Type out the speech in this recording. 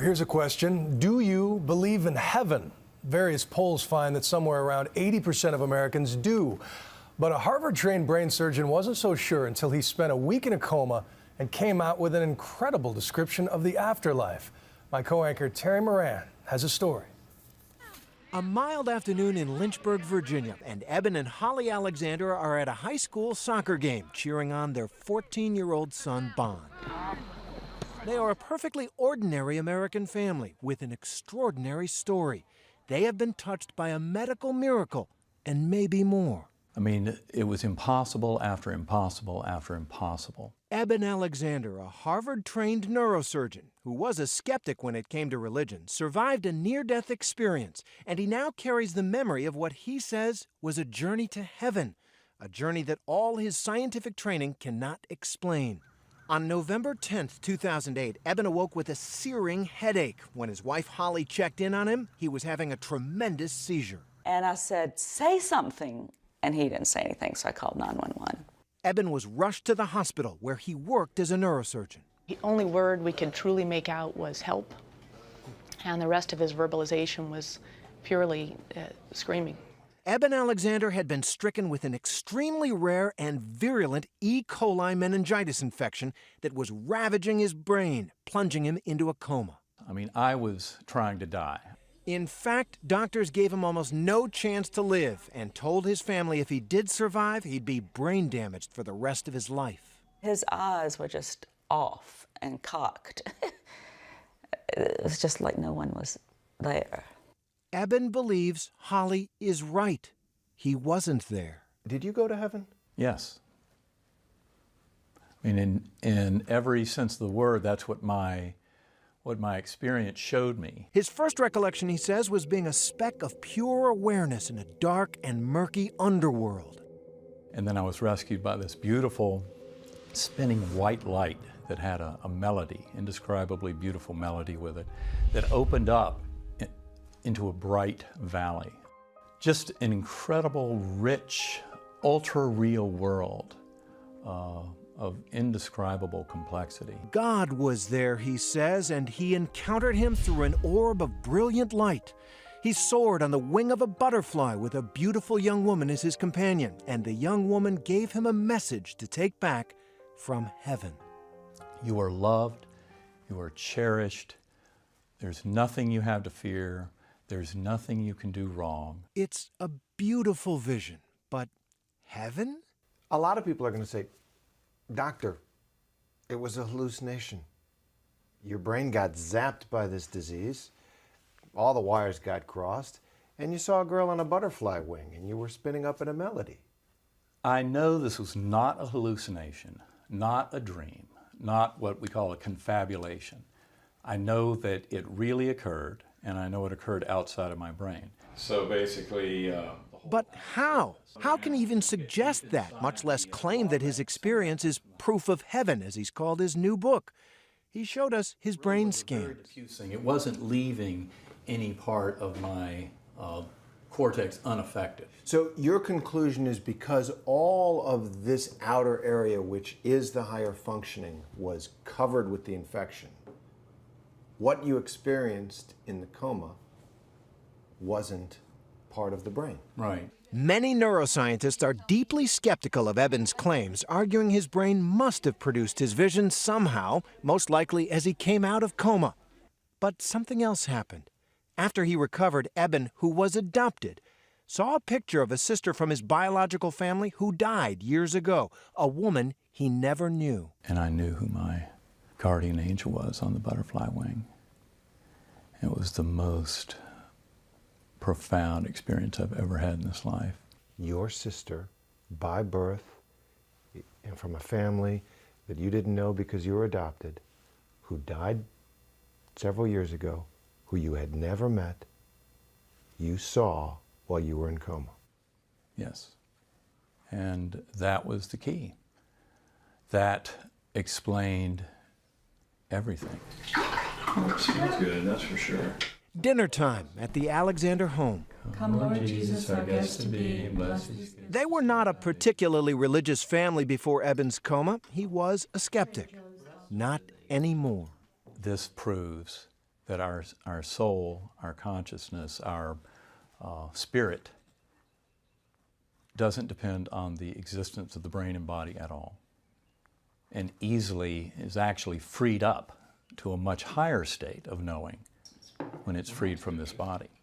Here's a question. Do you believe in heaven? Various polls find that somewhere around 80% of Americans do. But a Harvard-trained brain surgeon wasn't so sure until he spent a week in a coma and came out with an incredible description of the afterlife. My co-anchor Terry Moran has a story. A mild afternoon in Lynchburg, Virginia, and Eben and Holly Alexander are at a high school soccer game cheering on their 14-year-old son, Bond. They are a perfectly ordinary American family with an extraordinary story. They have been touched by a medical miracle and maybe more. I mean, it was impossible after impossible after impossible. Eben Alexander, a Harvard-trained neurosurgeon who was a skeptic when it came to religion, survived a near-death experience, and he now carries the memory of what he says was a journey to heaven, a journey that all his scientific training cannot explain. On November 10th, 2008, Eben awoke with a searing headache. When his wife Holly checked in on him, he was having a tremendous seizure. And I said, say something. And he didn't say anything, so I called 911. Eben was rushed to the hospital where he worked as a neurosurgeon. The only word we could truly make out was help. And the rest of his verbalization was purely screaming. Eben Alexander had been stricken with an extremely rare and virulent E. coli meningitis infection that was ravaging his brain, plunging him into a coma. I mean, I was trying to die. In fact, doctors gave him almost no chance to live and told his family if he did survive, he'd be brain damaged for the rest of his life. His eyes were just off and cocked. It was just like no one was there. Eben believes Holly is right. He wasn't there. Did you go to heaven? Yes. I mean, in every sense of the word, that's what my experience showed me. His first recollection, he says, was being a speck of pure awareness in a dark and murky underworld. And then I was rescued by this beautiful spinning white light that had a melody, indescribably beautiful melody with it, that opened up into a bright valley. Just an incredible, rich, ultra-real world of indescribable complexity. God was there, he says, and he encountered him through an orb of brilliant light. He soared on the wing of a butterfly with a beautiful young woman as his companion, and the young woman gave him a message to take back from heaven. You are loved, you are cherished, there's nothing you have to fear, there's nothing you can do wrong. It's a beautiful vision, but heaven? A lot of people are going to say, Doctor, it was a hallucination. Your brain got zapped by this disease, all the wires got crossed, and you saw a girl on a butterfly wing, and you were spinning up in a melody. I know this was not a hallucination, not a dream, not what we call a confabulation. I know that it really occurred, and I know it occurred outside of my brain. So basically, But how? How can he even suggest that, much less claim that his experience is proof of heaven, as he's called his new book? He showed us his brain scan. It wasn't leaving any part of my cortex unaffected. So your conclusion is because all of this outer area, which is the higher functioning, was covered with the infection, what you experienced in the coma wasn't part of the brain. Right. Many neuroscientists are deeply skeptical of Eben's claims, arguing his brain must have produced his vision somehow, most likely as he came out of coma. But something else happened. After he recovered, Eben, who was adopted, saw a picture of a sister from his biological family who died years ago, a woman he never knew. And I knew who my guardian angel was on the butterfly wing. It was the most profound experience I've ever had in this life. Your sister, by birth, and from a family that you didn't know because you were adopted, who died several years ago, who you had never met, you saw while you were in coma. Yes. And that was the key. That explained everything. Smells good, that's for sure. Dinner time at the Alexander home. Come, Lord Jesus, our guest to be, and bless these. They were not a particularly religious family before Eben's coma. He was a skeptic. Not anymore. This proves that our soul, our consciousness, our spirit doesn't depend on the existence of the brain and body at all, and easily is actually freed up to a much higher state of knowing when it's freed from this body.